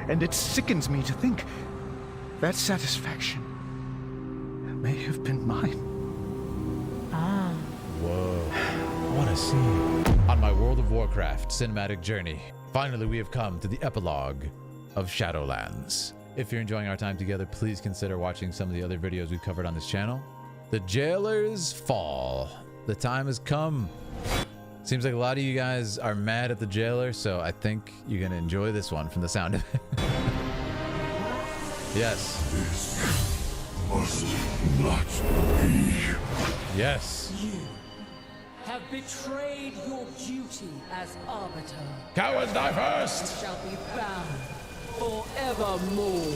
and it sickens me to think that satisfaction may have been mine. Ah. Whoa, what a scene. On my World of Warcraft cinematic journey, finally we have come to the epilogue of Shadowlands. If you're enjoying our time together, please consider watching some of the other videos we've covered on this channel. The Jailers fall. The time has come. Seems like a lot of you guys are mad at the Jailer, so I think you're gonna enjoy this one from the sound of it. Yes. This must not be. Yes. You have betrayed your duty as Arbiter. Cowards die first! Shall be bound forevermore.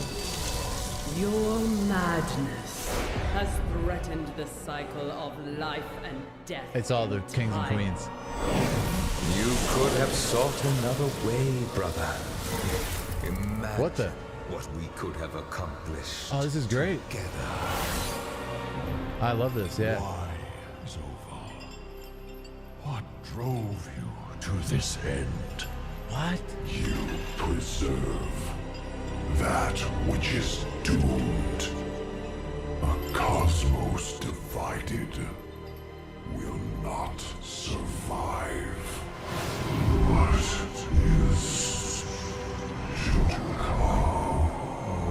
Your madness Has threatened the cycle of life and death. It's all the kings and queens. You could have sought another way, brother. Imagine What the? what we could have accomplished. Oh, this is great. Together. I love this, yeah. Why, Zova? What drove you to this end? What? You preserve that which is doomed. A cosmos divided will not survive. What is to come?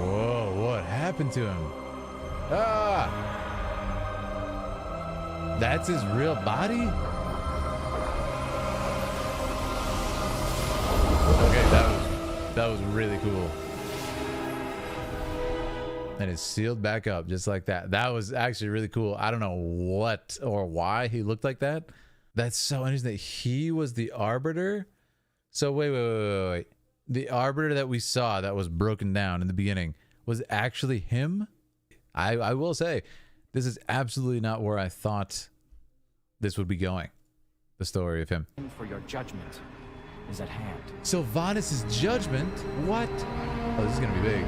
Whoa, what happened to him? Ah! That's his real body? Okay, that was really cool. And it's sealed back up just like that. That was actually really cool. I don't know what or why he looked like that. That's so interesting that he was the Arbiter. So wait. The Arbiter that we saw that was broken down in the beginning was actually him? I will say, this is absolutely not where I thought this would be going. The story of him. For your judgment is at hand. Sylvanas' judgment? What? Oh, this is gonna be big.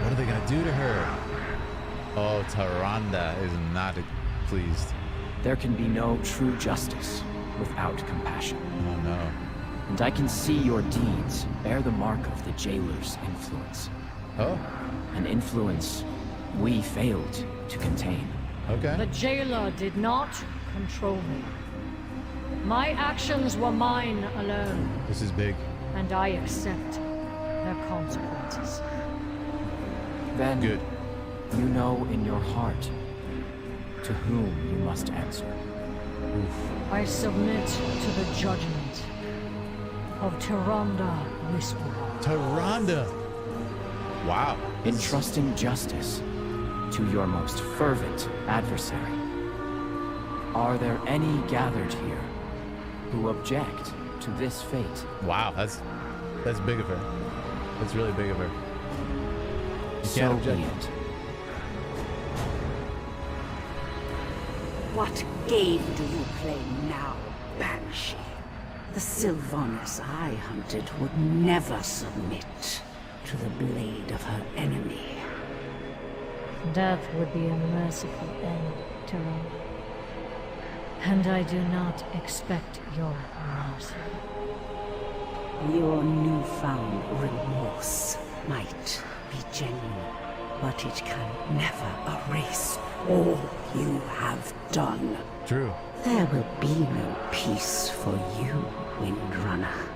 What are they gonna do to her? Oh, Tyrande is not pleased. There can be no true justice without compassion. Oh no. And I can see your deeds bear the mark of the Jailer's influence. Oh, An influence we failed to contain. okay. The Jailer did not control me. My actions were mine alone, This is big. and I accept their consequences. Then Good. you know in your heart to whom you must answer. I submit to the judgment of Tyrande Whisperer. Tyrande. Wow. Entrusting justice to your most fervent adversary. Are there any gathered here who object to this fate? Wow, that's big of her. That's really big of her. You So can't be object. it. What game do you play now, Banshee? The Sylvanas I hunted would never submit to the blade of her enemy. Death would be a merciful end, Tyrande. And I do not expect your mercy. Your newfound remorse might be genuine, but it can never erase all you have done. True. There will be no peace for you, Windrunner,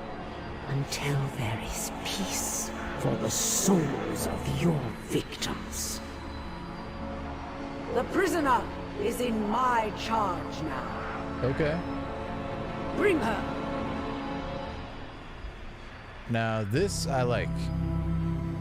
until there is peace for the souls of your victims. The prisoner is in my charge now. Okay. Bring her! Now this I like.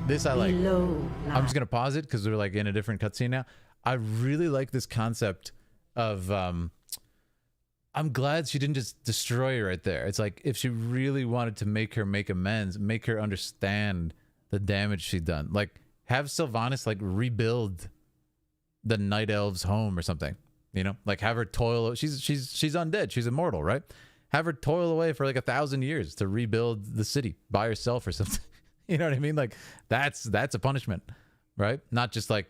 This I like. Below I'm just gonna pause it because we're like in a different cutscene now. I really like this concept of I'm glad she didn't just destroy her right there. It's like if she really wanted to make her make amends, make her understand the damage she'd done. Like have Sylvanas like rebuild the Night Elves' home or something. You know, like have her toil. She's undead. She's immortal, right? Have her toil away for like 1,000 years to rebuild the city by herself or something. You know what I mean? Like that's a punishment, right? Not just like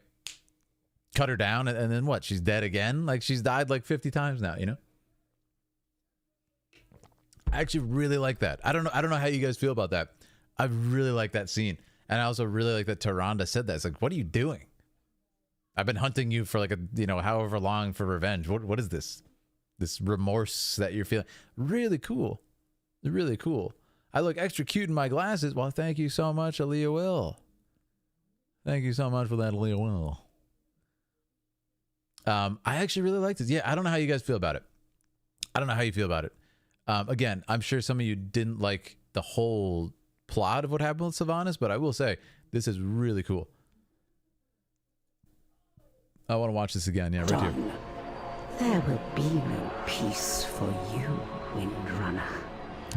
cut her down and then what? She's dead again. Like she's died like 50 times now. You know. I actually really like that. I don't know how you guys feel about that. I really like that scene. And I also really like that Tyrande said that. It's like, what are you doing? I've been hunting you for like however long for revenge. What is this? This remorse that you're feeling. Really cool. Really cool. I look extra cute in my glasses. Well, thank you so much, Aaliyah Will. Thank you so much for that, Aaliyah Will. I actually really liked this. Yeah, I don't know how you guys feel about it. I don't know how you feel about it. Again, I'm sure some of you didn't like the whole plot of what happened with Sylvanas, but I will say this is really cool. I want to watch this again. Yeah, right here. There will be no peace for you, Windrunner.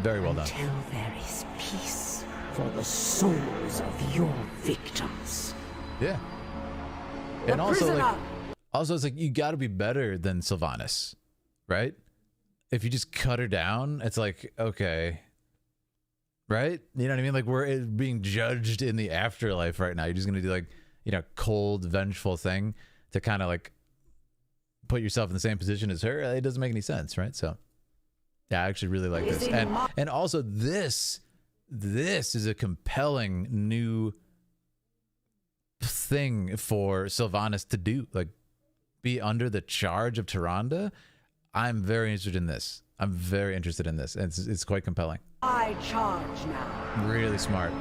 Very well done. Until there is peace for the souls of your victims. Yeah. And also, it's like you got to be better than Sylvanas, right? If you just cut her down, it's like, okay, right? You know what I mean? Like we're being judged in the afterlife right now. You're just gonna do like, cold, vengeful thing to kind of like put yourself in the same position as her. It doesn't make any sense, right? So yeah, I actually really like this. And also this is a compelling new thing for Sylvanas to do, like be under the charge of Tyrande. I'm very interested in this. I'm very interested in this. It's quite compelling. I charge now. Really smart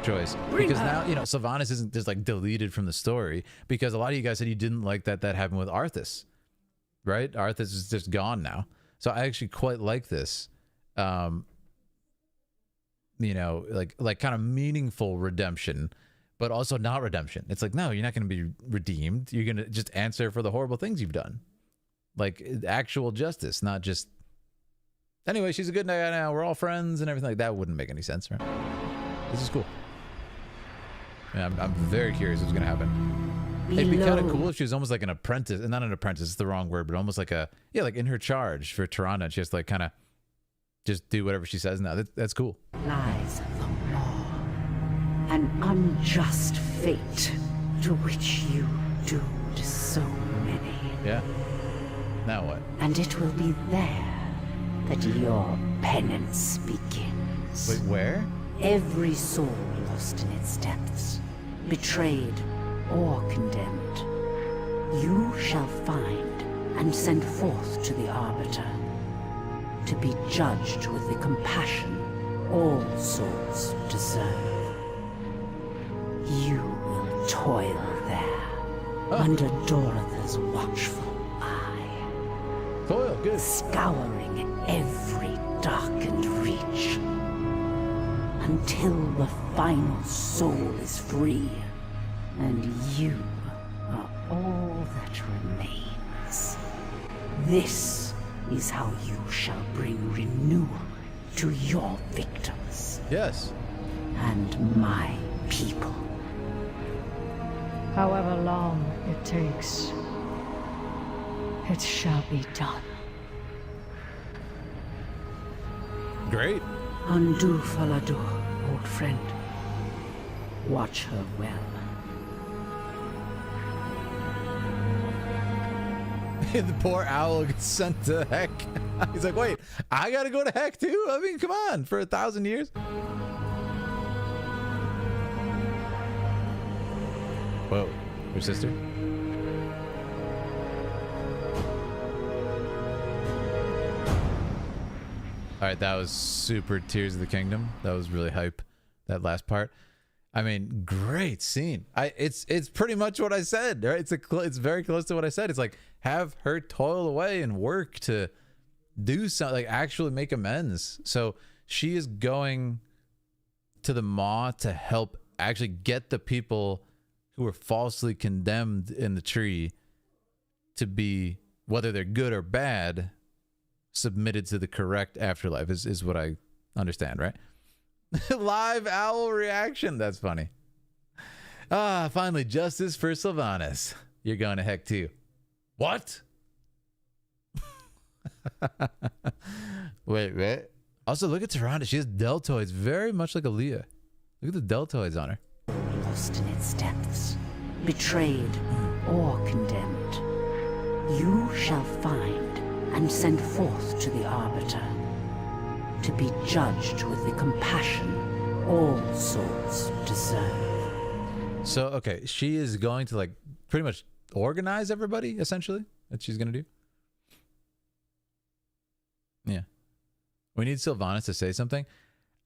choice. Because now, Sylvanas isn't just like deleted from the story, because a lot of you guys said you didn't like that happened with Arthas, right? Arthas is just gone now. So I actually quite like this, like kind of meaningful redemption, but also not redemption. It's like, no, you're not going to be redeemed. You're going to just answer for the horrible things you've done. Like actual justice, not just, anyway, she's a good guy now, we're all friends and everything like that. Wouldn't make any sense, right? This is cool. Yeah, I'm very curious what's going to happen. It'd be kind of cool if she was almost like an apprentice, and not an apprentice, it's the wrong word, but almost like like in her charge for Tyrande. She has to like kind of just do whatever she says now. That's cool. Lies the law, an unjust fate to which you doomed so many. Yeah. Now what? And it will be there that your penance begins. Wait, where? Every soul lost in its depths, betrayed or condemned, you shall find and send forth to the Arbiter, to be judged with the compassion all souls deserve. You will toil there, under Doratha's watchful eye. Toil, good. Scouring every darkened reach, until the final soul is free, and you are all that remains. This is how you shall bring renewal to your victims. Yes. And my people. However long it takes, it shall be done. Great. Undo Falador, old friend. Watch her well. The poor owl gets sent to heck. He's like, wait, I gotta go to heck too? I mean, come on, for 1,000 years? Whoa, your sister? All right, that was super Tears of the Kingdom. That was really hype, that last part. I mean, great scene. It's pretty much what I said, right? It's very close to what I said. It's like, have her toil away and work to do something, like actually make amends. So she is going to the Maw to help actually get the people who were falsely condemned in the tree to be, whether they're good or bad, submitted to the correct afterlife is what I understand, right? Live owl reaction. That's funny. Finally, justice for Sylvanas. You're going to heck too. What? Wait. Also, look at Tyrande. She has deltoids, very much like Aaliyah. Look at the deltoids on her. Lost in its depths, betrayed or condemned, you shall find and send forth to the Arbiter, to be judged with the compassion all souls deserve. So, okay, she is going to, like, pretty much organize everybody, essentially, that she's going to do. Yeah. We need Sylvanas to say something.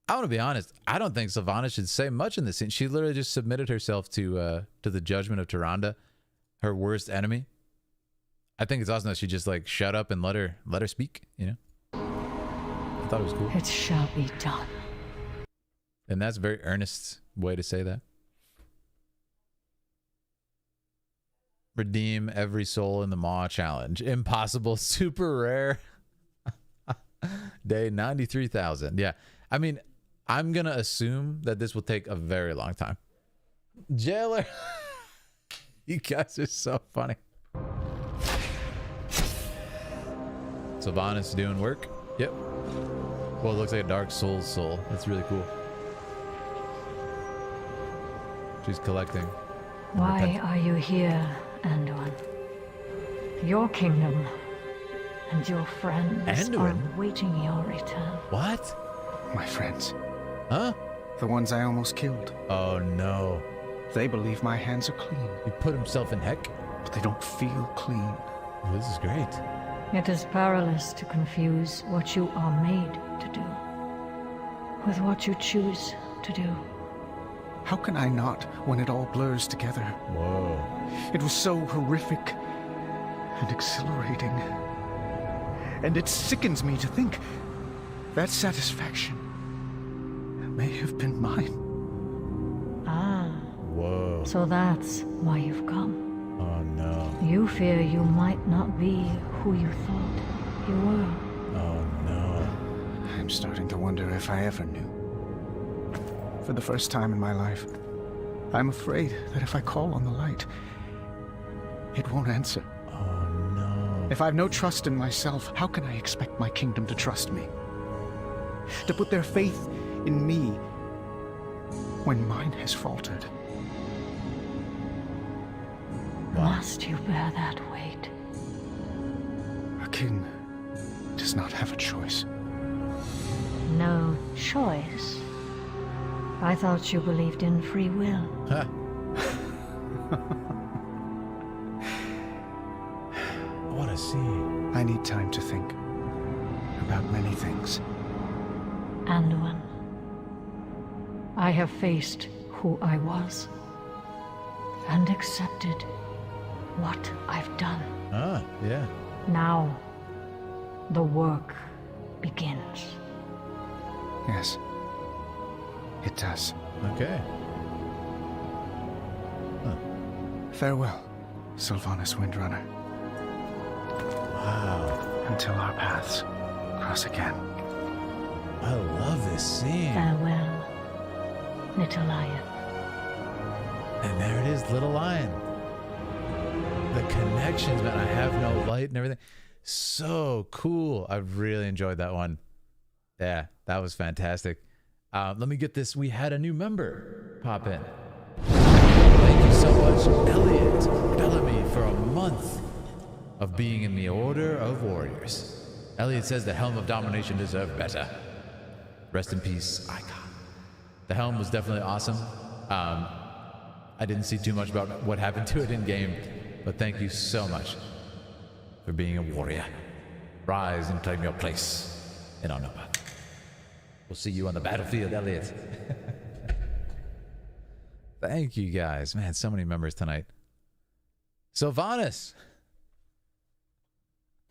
I want to be honest. I don't think Sylvanas should say much in this scene. She literally just submitted herself to the judgment of Tyrande, her worst enemy. I think it's awesome that she just, like, shut up and let her speak, you know? I thought it was cool. It shall be done. And that's a very earnest way to say that. Redeem every soul in the Maw challenge. Impossible. Super rare. Day 93,000. Yeah. I mean, I'm going to assume that this will take a very long time. Jailer. You guys are so funny. Sylvanas doing work. Yep. Well, it looks like a Dark Souls soul. That's really cool. She's collecting. Why are you here, Anduin? Your kingdom and your friends are waiting your return. What? My friends. Huh? The ones I almost killed. Oh, no. They believe my hands are clean. He put himself in heck? But they don't feel clean. Well, this is great. It is perilous to confuse what you are made to do with what you choose to do. How can I not when it all blurs together? Whoa. It was so horrific and exhilarating. And it sickens me to think that satisfaction may have been mine. Ah. Whoa. So that's why you've come. Oh, no. You fear you might not be who you thought you were. Oh, no. I'm starting to wonder if I ever knew. For the first time in my life, I'm afraid that if I call on the light, it won't answer. Oh, no. If I've no trust in myself, how can I expect my kingdom to trust me? To put their faith in me when mine has faltered? Must you bear that weight? A king does not have a choice. No choice? I thought you believed in free will. Huh. What a scene. I need time to think about many things. Anduin, I have faced who I was and accepted what I've done. Ah, yeah. Now, the work begins. Yes, it does. Okay. Huh. Farewell, Sylvanas Windrunner. Wow. Until our paths cross again. I love this scene. Farewell, little lion. And there it is, Little Lion. The connections, man. I have no light and everything. So cool. I really enjoyed that one. Yeah, that was fantastic. Let me get this. We had a new member pop in. Thank you so much, Elliot Bellamy, for a month of being in the Order of Warriors. Elliot says the Helm of Domination deserved better. Rest in peace, Icon. The Helm was definitely awesome. I didn't see too much about what happened to it in game, but thank you so much for being a warrior. Rise and claim your place in our number. We'll see you on the battlefield, Elliot. Thank you guys. Man, so many members tonight. Sylvanas.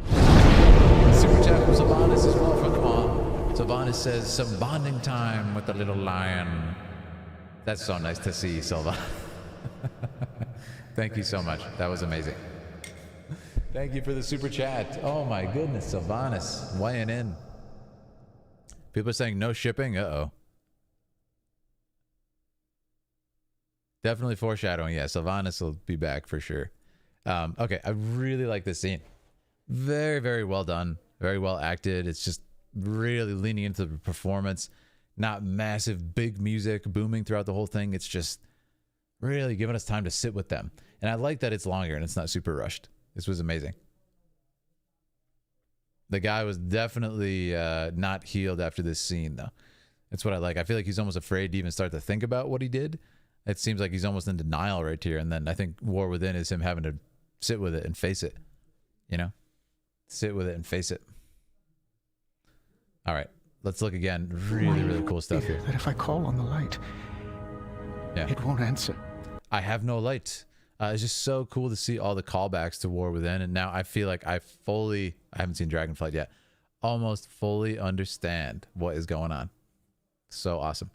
Super chat from Sylvanas as well from Sylvanas says, some bonding time with the little lion. That's so nice to see, Sylvanas. Thank you so much. That was amazing. Thank you for the super chat. Oh my goodness, Sylvanas weighing in. People are saying no shipping. Uh-oh. Definitely foreshadowing. Yeah, Sylvanas will be back for sure. Okay, I really like this scene. Very, very well done. Very well acted. It's just really leaning into the performance. Not massive, big music booming throughout the whole thing. It's just really giving us time to sit with them. And I like that it's longer and it's not super rushed. This was amazing. The guy was definitely not healed after this scene, though. That's what I like. I feel like he's almost afraid to even start to think about what he did. It seems like he's almost in denial right here. And then I think War Within is him having to sit with it and face it. You know? Sit with it and face it. All right. Let's look again. Really, really cool stuff here. That if I call on the light, it won't answer. I have no light. It's just so cool to see all the callbacks to War Within. And now I feel like I haven't seen Dragonflight yet, almost fully understand what is going on. So awesome.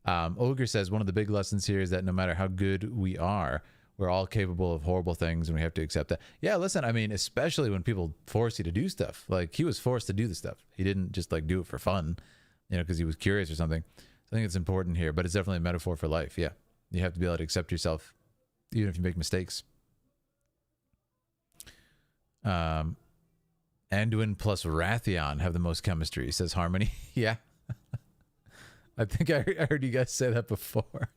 Ogre says, one of the big lessons here is that no matter how good we are, we're all capable of horrible things and we have to accept that. Yeah, listen, I mean, especially when people force you to do stuff. Like, he was forced to do the stuff. He didn't just, like, do it for fun, you know, because he was curious or something. So I think it's important here, but it's definitely a metaphor for life. Yeah, you have to be able to accept yourself, even if you make mistakes. Anduin plus Wrathion have the most chemistry, says Harmony. Yeah. I think I heard you guys say that before.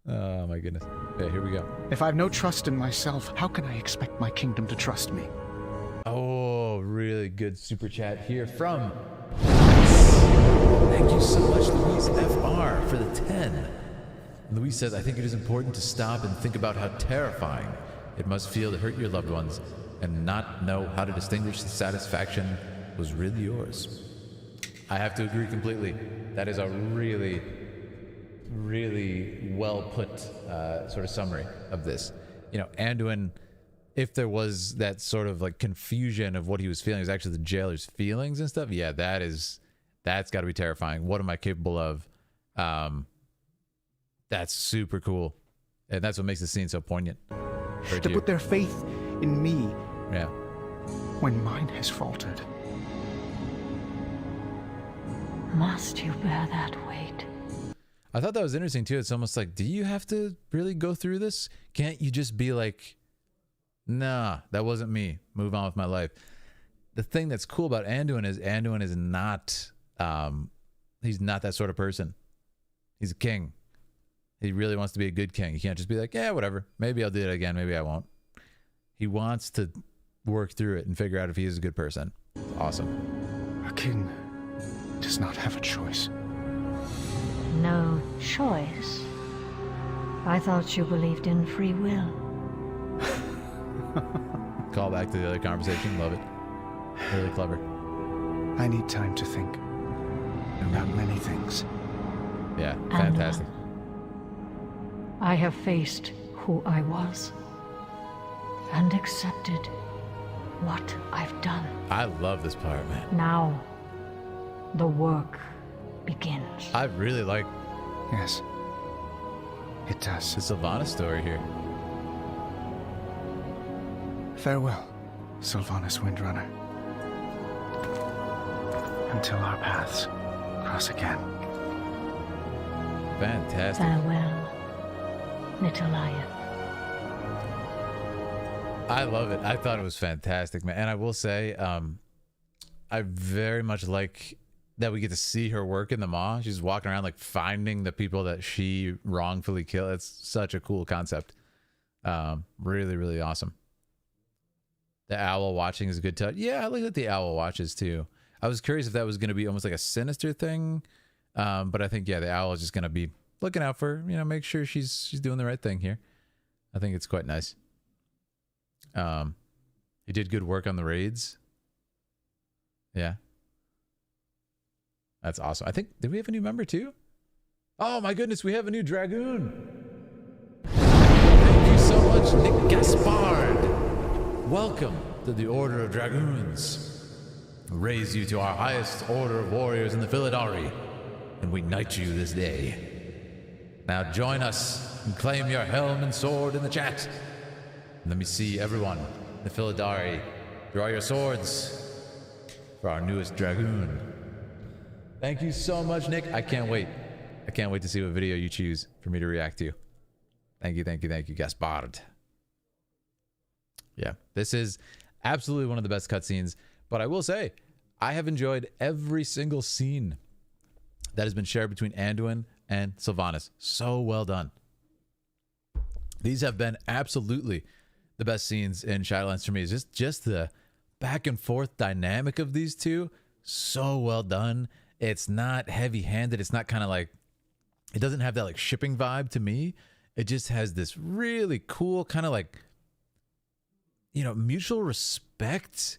Oh my goodness. Okay, here we go. If I've no trust in myself, how can I expect my kingdom to trust me? Oh, really good super chat here from Thank you so much, Louise FR, for the 10. Louise says, I think it is important to stop and think about how terrifying it must feel to hurt your loved ones and not know how to distinguish the satisfaction was really yours. I have to agree completely. That is a really, really well put sort of summary of this. You know, Anduin, if there was that sort of like confusion of what he was feeling, is actually the jailer's feelings and stuff. Yeah, that's got to be terrifying. What am I capable of? That's super cool. And that's what makes the scene so poignant. To put their faith in me. Yeah. When mine has faltered. Must you bear that weight? I thought that was interesting too. It's almost like, do you have to really go through this? Can't you just be like, nah, that wasn't me. Move on with my life. The thing that's cool about Anduin is not, he's not that sort of person. He's a king. He really wants to be a good king. He can't just be like, yeah, whatever. Maybe I'll do it again. Maybe I won't. He wants to work through it and figure out if he is a good person. Awesome. A king does not have a choice. No choice? I thought you believed in free will. Call back to the other conversation. Love it. Really clever. I need time to think about many things. Yeah, fantastic. I have faced who I was and accepted what I've done. I love this part, man. Now, the work begins. I really like... Yes, it does. The Sylvanas story here. Farewell, Sylvanas Windrunner. Until our paths cross again. Fantastic. Farewell, little lion. I love it. I thought it was fantastic, man. And I will say, I very much like that we get to see her work in the Maw. She's walking around like finding the people that she wrongfully killed. It's such a cool concept. Really, really awesome. The owl watching is a good touch. Yeah, I like that the owl watches too. I was curious if that was going to be almost like a sinister thing. But I think, yeah, the owl is just going to be looking out for, you know, make sure she's doing the right thing here. I think it's quite nice. He did good work on the raids. Yeah. That's awesome. I think, did we have a new member too? Oh my goodness, we have a new dragoon. Thank you so much, Nick Gaspard. Welcome to the Order of Dragoons. Raise you to our highest order of warriors in the Philidari, and we knight you this day. Now join us and claim your helm and sword in the chat. Let me see everyone in the Philidari. Draw your swords for our newest dragoon. Thank you so much, Nick. I can't wait. I can't wait to see what video you choose for me to react to. Thank you, thank you, thank you, Gaspard. Yeah, this is absolutely one of the best cutscenes. But I will say, I have enjoyed every single scene that has been shared between Anduin and Sylvanas. So well done. These have been absolutely the best scenes in Shadowlands for me. It's just the back and forth dynamic of these two. So well done. It's not heavy-handed. It's not kind of like, it doesn't have that like shipping vibe to me. It just has this really cool kind of like, you know, mutual respect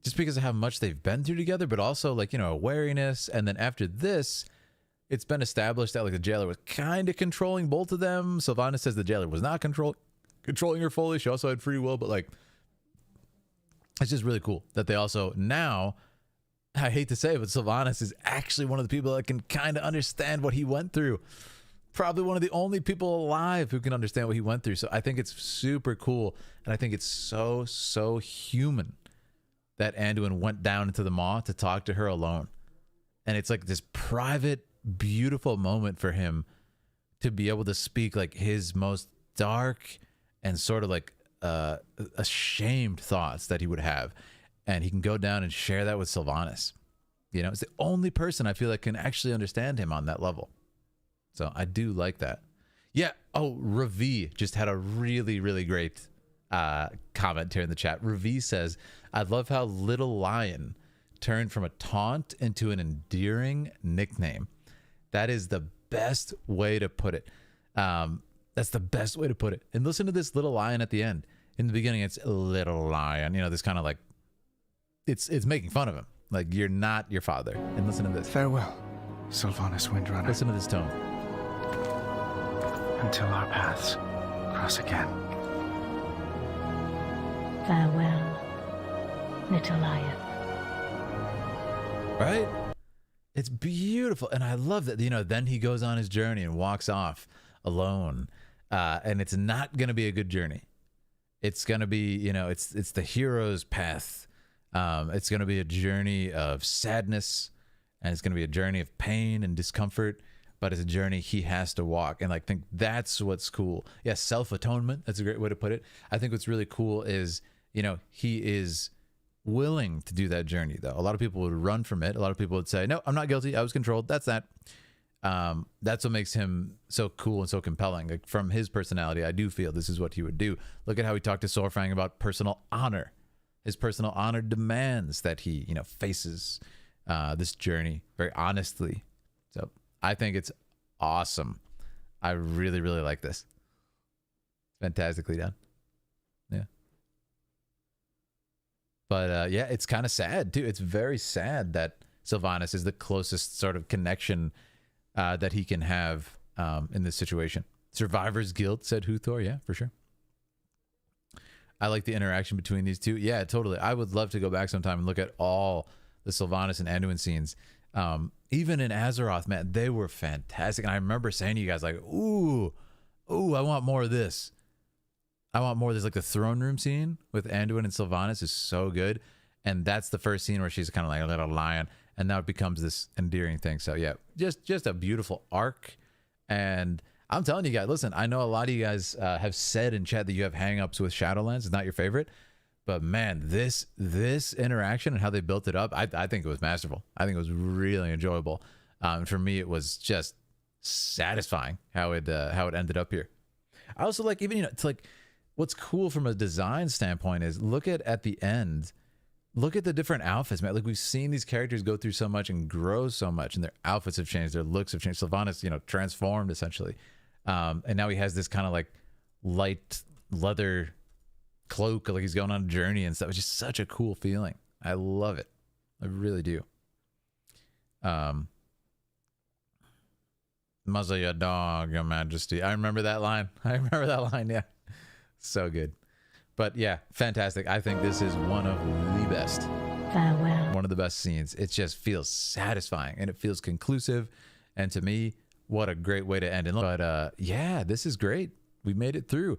just because of how much they've been through together, but also like, you know, wariness. And then after this, it's been established that like the jailer was kind of controlling both of them. Sylvanas says the jailer was not controlling her fully. She also had free will, but like, it's just really cool that they also now, I hate to say it, but Sylvanas is actually one of the people that can kind of understand what he went through. Probably one of the only people alive who can understand what he went through. So I think it's super cool. And I think it's so human that Anduin went down into the maw to talk to her alone. And it's like this private, beautiful moment for him to be able to speak like his most dark and sort of like ashamed thoughts that he would have. And he can go down and share that with Sylvanas. You know, it's the only person I feel like can actually understand him on that level. So I do like that. Yeah. Oh, Ravi just had a really, really great comment here in the chat. Ravi says, I love how Little Lion turned from a taunt into an endearing nickname. That is the best way to put it. That's the best way to put it. And listen to this Little Lion at the end. In the beginning, it's Little Lion. You know, this kind of like, it's making fun of him. Like, you're not your father. And listen to this. Farewell, Sylvanas Windrunner. Listen to this tone. Until our paths cross again. Farewell, Little Lion. Right? It's beautiful. And I love that, you know, then he goes on his journey and walks off alone. And it's not going to be a good journey. It's going to be, you know, it's the hero's path. It's going to be a journey of sadness, and it's going to be a journey of pain and discomfort, but it's a journey he has to walk. And like, think that's what's cool. Yeah. Self-atonement. That's a great way to put it. I think what's really cool is, you know, he is willing to do that journey though. A lot of people would run from it. A lot of people would say, no, I'm not guilty. I was controlled. That's that. That's what makes him so cool and so compelling. Like, from his personality, I do feel this is what he would do. Look at how he talked to Sorfang about personal honor. His personal honor demands that he, you know, faces this journey very honestly. So I think it's awesome. I really, really like this. Fantastically done. Yeah. But yeah, it's kind of sad too. It's very sad that Sylvanas is the closest sort of connection that he can have in this situation. Survivor's guilt, said Huthor. Yeah, for sure. I like the interaction between these two. Yeah, totally. I would love to go back sometime and look at all the Sylvanas and Anduin scenes. Even in Azeroth, man, they were fantastic. And I remember saying to you guys, like, ooh, I want more of this. I want more of this. Like, the throne room scene with Anduin and Sylvanas is so good. And that's the first scene where she's kind of like a little lion. And now it becomes this endearing thing. So yeah, just a beautiful arc. And I'm telling you guys, listen, I know a lot of you guys have said in chat that you have hang-ups with Shadowlands. It's not your favorite. But man, this interaction and how they built it up, I think it was masterful. I think it was really enjoyable. For me, it was just satisfying how it ended up here. I also like, even, you know, it's like, what's cool from a design standpoint is look at the end. Look at the different outfits, man. Like, we've seen these characters go through so much and grow so much, and their outfits have changed, their looks have changed. Sylvanas, you know, transformed essentially. And now he has this kind of like light leather cloak, like he's going on a journey and stuff. It's just such a cool feeling. I love it. I really do. Muzzle your dog, your majesty. I remember that line. Yeah. So good. But yeah, fantastic. I think this is one of the best. Farewell. One of the best scenes. It just feels satisfying and it feels conclusive. And to me, what a great way to end it. But yeah, this is great. We made it through.